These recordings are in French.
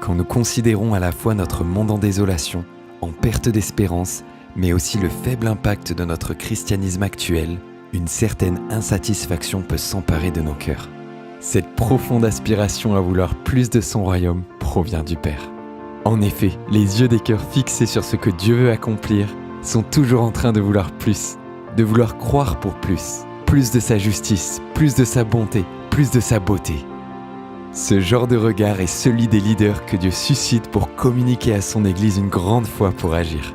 Quand nous considérons à la fois notre monde en désolation, en perte d'espérance, mais aussi le faible impact de notre christianisme actuel, une certaine insatisfaction peut s'emparer de nos cœurs. Cette profonde aspiration à vouloir plus de son royaume provient du Père. En effet, les yeux des cœurs fixés sur ce que Dieu veut accomplir sont toujours en train de vouloir plus, de vouloir croire pour plus de sa justice, plus de sa bonté, plus de sa beauté. Ce genre de regard est celui des leaders que Dieu suscite pour communiquer à son Église une grande foi pour agir.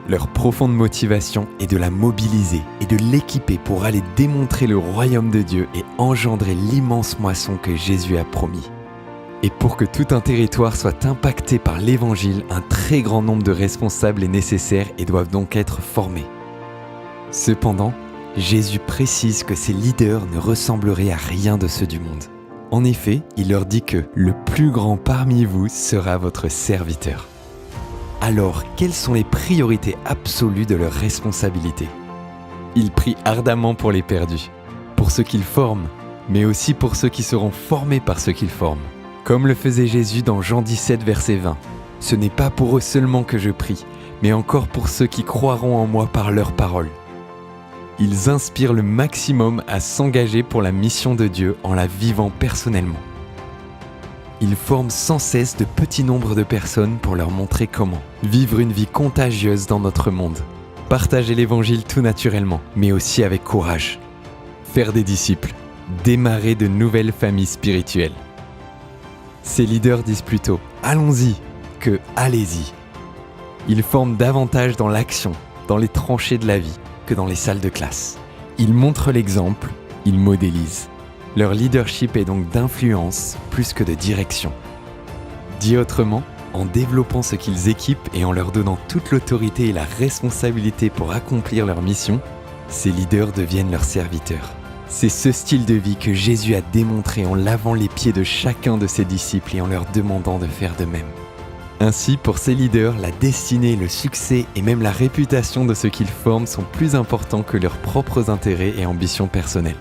Leur profonde motivation est de la mobiliser et de l'équiper pour aller démontrer le royaume de Dieu et engendrer l'immense moisson que Jésus a promis. Et pour que tout un territoire soit impacté par l'Évangile, un très grand nombre de responsables est nécessaire et doivent donc être formés. Cependant, Jésus précise que ces leaders ne ressembleraient à rien de ceux du monde. En effet, il leur dit que « le plus grand parmi vous sera votre serviteur ». Alors, quelles sont les priorités absolues de leurs responsabilités ? Ils prient ardemment pour les perdus, pour ceux qu'ils forment, mais aussi pour ceux qui seront formés par ceux qu'ils forment. Comme le faisait Jésus dans Jean 17, verset 20. « Ce n'est pas pour eux seulement que je prie, mais encore pour ceux qui croiront en moi par leur parole. » Ils inspirent le maximum à s'engager pour la mission de Dieu en la vivant personnellement. Ils forment sans cesse de petits nombres de personnes pour leur montrer comment vivre une vie contagieuse dans notre monde. Partager l'évangile tout naturellement, mais aussi avec courage. Faire des disciples, démarrer de nouvelles familles spirituelles. Ces leaders disent plutôt « allons-y » que « allez-y ». Ils forment davantage dans l'action, dans les tranchées de la vie, que dans les salles de classe. Ils montrent l'exemple, ils modélisent. Leur leadership est donc d'influence plus que de direction. Dit autrement, en développant ce qu'ils équipent et en leur donnant toute l'autorité et la responsabilité pour accomplir leur mission, ces leaders deviennent leurs serviteurs. C'est ce style de vie que Jésus a démontré en lavant les pieds de chacun de ses disciples et en leur demandant de faire de même. Ainsi, pour ces leaders, la destinée, le succès et même la réputation de ceux qu'ils forment sont plus importants que leurs propres intérêts et ambitions personnelles.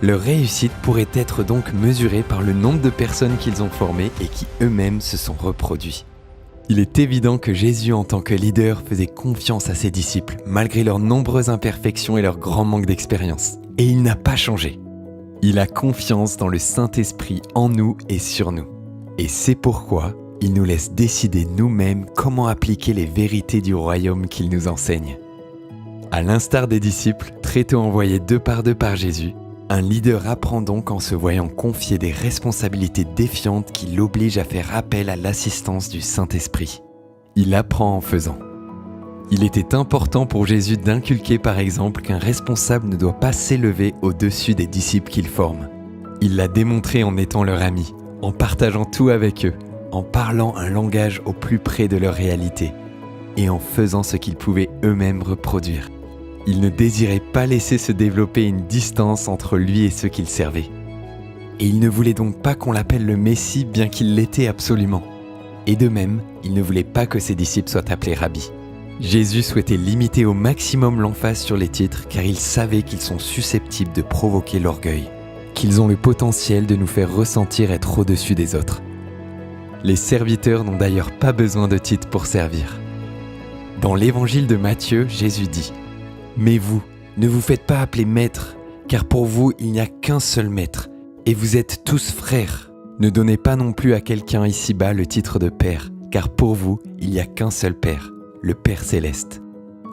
Leur réussite pourrait être donc mesurée par le nombre de personnes qu'ils ont formées et qui eux-mêmes se sont reproduits. Il est évident que Jésus en tant que leader faisait confiance à ses disciples, malgré leurs nombreuses imperfections et leur grand manque d'expérience. Et il n'a pas changé. Il a confiance dans le Saint-Esprit en nous et sur nous. Et c'est pourquoi il nous laisse décider nous-mêmes comment appliquer les vérités du royaume qu'il nous enseigne. À l'instar des disciples, très tôt envoyés deux par Jésus, un leader apprend donc en se voyant confier des responsabilités défiantes qui l'obligent à faire appel à l'assistance du Saint-Esprit. Il apprend en faisant. Il était important pour Jésus d'inculquer par exemple qu'un responsable ne doit pas s'élever au-dessus des disciples qu'il forme. Il l'a démontré en étant leur ami, en partageant tout avec eux, en parlant un langage au plus près de leur réalité et en faisant ce qu'ils pouvaient eux-mêmes reproduire. Il ne désirait pas laisser se développer une distance entre lui et ceux qu'il servait. Et il ne voulait donc pas qu'on l'appelle le Messie bien qu'il l'était absolument. Et de même, il ne voulait pas que ses disciples soient appelés rabbis. Jésus souhaitait limiter au maximum l'emphase sur les titres car il savait qu'ils sont susceptibles de provoquer l'orgueil, qu'ils ont le potentiel de nous faire ressentir être au-dessus des autres. Les serviteurs n'ont d'ailleurs pas besoin de titres pour servir. Dans l'évangile de Matthieu, Jésus dit « Mais vous, ne vous faites pas appeler maître, car pour vous il n'y a qu'un seul maître, et vous êtes tous frères. Ne donnez pas non plus à quelqu'un ici-bas le titre de père, car pour vous il n'y a qu'un seul Père, le Père céleste.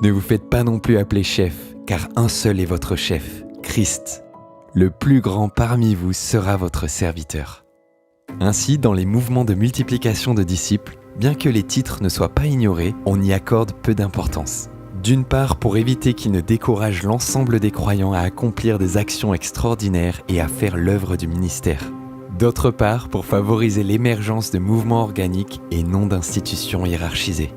Ne vous faites pas non plus appeler chef, car un seul est votre chef, Christ. Le plus grand parmi vous sera votre serviteur. » Ainsi, dans les mouvements de multiplication de disciples, bien que les titres ne soient pas ignorés, on y accorde peu d'importance. D'une part, pour éviter qu'ils ne découragent l'ensemble des croyants à accomplir des actions extraordinaires et à faire l'œuvre du ministère. D'autre part, pour favoriser l'émergence de mouvements organiques et non d'institutions hiérarchisées.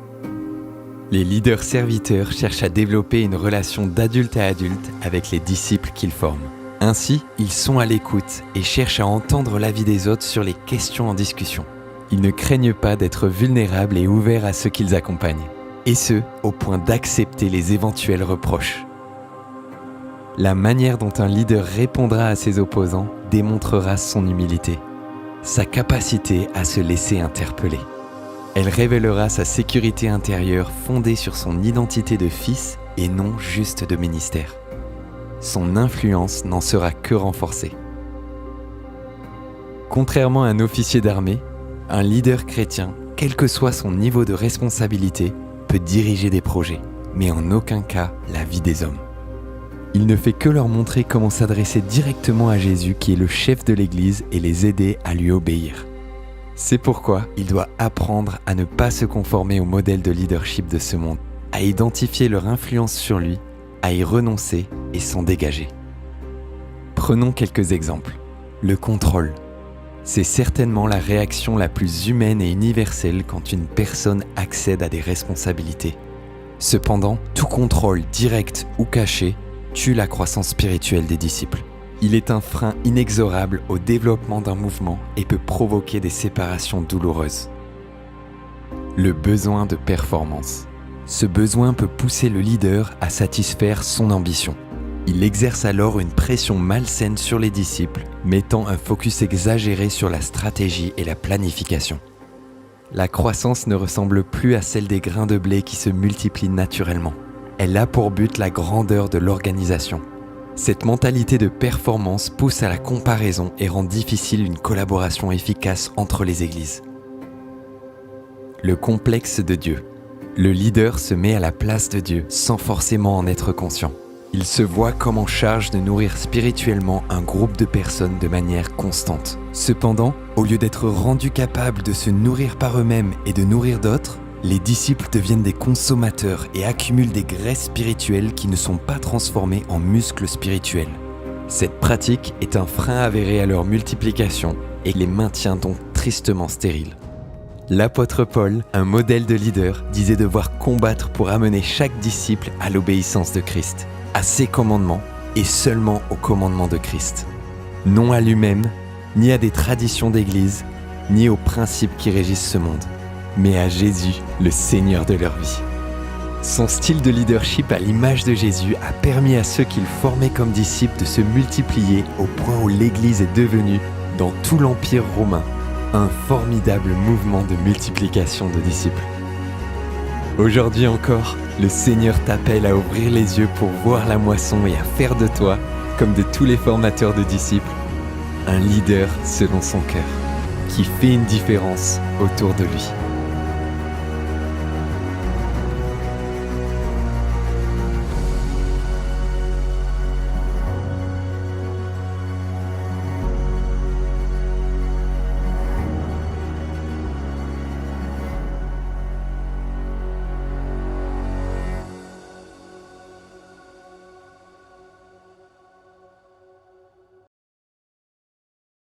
Les leaders serviteurs cherchent à développer une relation d'adulte à adulte avec les disciples qu'ils forment. Ainsi, ils sont à l'écoute et cherchent à entendre l'avis des autres sur les questions en discussion. Ils ne craignent pas d'être vulnérables et ouverts à ceux qu'ils accompagnent, et ce, au point d'accepter les éventuels reproches. La manière dont un leader répondra à ses opposants démontrera son humilité. sa capacité à se laisser interpeller. Elle révélera sa sécurité intérieure fondée sur son identité de fils et non juste de ministère. Son influence n'en sera que renforcée. Contrairement à un officier d'armée, un leader chrétien, quel que soit son niveau de responsabilité, peut diriger des projets, mais en aucun cas la vie des hommes. Il ne fait que leur montrer comment s'adresser directement à Jésus qui est le chef de l'Église et les aider à lui obéir. C'est pourquoi il doit apprendre à ne pas se conformer au modèle de leadership de ce monde, à identifier leur influence sur lui, à y renoncer et s'en dégager. Prenons quelques exemples. Le contrôle. C'est certainement la réaction la plus humaine et universelle quand une personne accède à des responsabilités. Cependant, tout contrôle direct ou caché tue la croissance spirituelle des disciples. Il est un frein inexorable au développement d'un mouvement et peut provoquer des séparations douloureuses. Le besoin de performance. Ce besoin peut pousser le leader à satisfaire son ambition. Il exerce alors une pression malsaine sur les disciples, mettant un focus exagéré sur la stratégie et la planification. La croissance ne ressemble plus à celle des grains de blé qui se multiplient naturellement. Elle a pour but la grandeur de l'organisation. Cette mentalité de performance pousse à la comparaison et rend difficile une collaboration efficace entre les églises. Le complexe de Dieu. Le leader se met à la place de Dieu sans forcément en être conscient. Il se voit comme en charge de nourrir spirituellement un groupe de personnes de manière constante. Cependant, au lieu d'être rendus capables de se nourrir par eux-mêmes et de nourrir d'autres, les disciples deviennent des consommateurs et accumulent des graisses spirituelles qui ne sont pas transformées en muscles spirituels. Cette pratique est un frein avéré à leur multiplication et les maintient donc tristement stériles. L'apôtre Paul, un modèle de leader, disait devoir combattre pour amener chaque disciple à l'obéissance de Christ, à ses commandements et seulement aux commandements de Christ. Non à lui-même, ni à des traditions d'église, ni aux principes qui régissent ce monde, mais à Jésus, le Seigneur de leur vie. Son style de leadership à l'image de Jésus a permis à ceux qu'il formait comme disciples de se multiplier au point où l'Église est devenue, dans tout l'Empire romain, un formidable mouvement de multiplication de disciples. Aujourd'hui encore, le Seigneur t'appelle à ouvrir les yeux pour voir la moisson et à faire de toi, comme de tous les formateurs de disciples, un leader selon son cœur, qui fait une différence autour de lui.